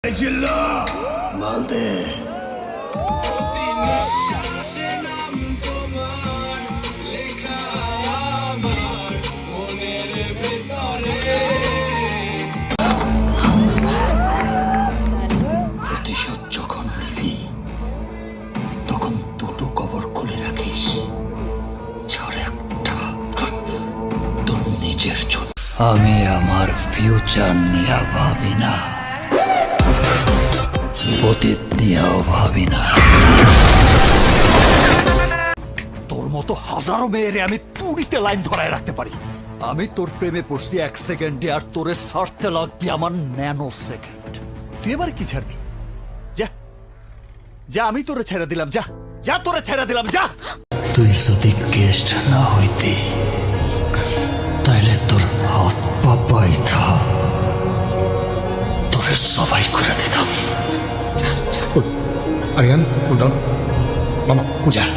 মালদে প্রতিশোধ যখন নিবি তখন দুটো কবর খুলে রাখিস, আর একটা তোর নিজের জন্য। আমি আমার ফিউচার নিয়ে ভাবি না, অতীত নিয়েও ভাবি না। তোর মতো হাজারো মেয়েরে আমি তুড়িতে লাইন ধরায় রাখতে পারি। আমি তোর প্রেমে পড়ছি 1 সেকেন্ডে, আর তোরে ছাড়তে লাগবে আমার ন্যানো সেকেন্ড। তুই এবার কি ছাড়বি? যা যা, আমি তোরে ছেড়ে দিলাম, যা যা, তোরে ছেড়ে দিলাম, যা। তুই যদি গেস্ট না হইতি তাহলে তোর হাত পা পাইতা তোরে সবাই করে দিতাম। Arian, hold on. Mama, udah.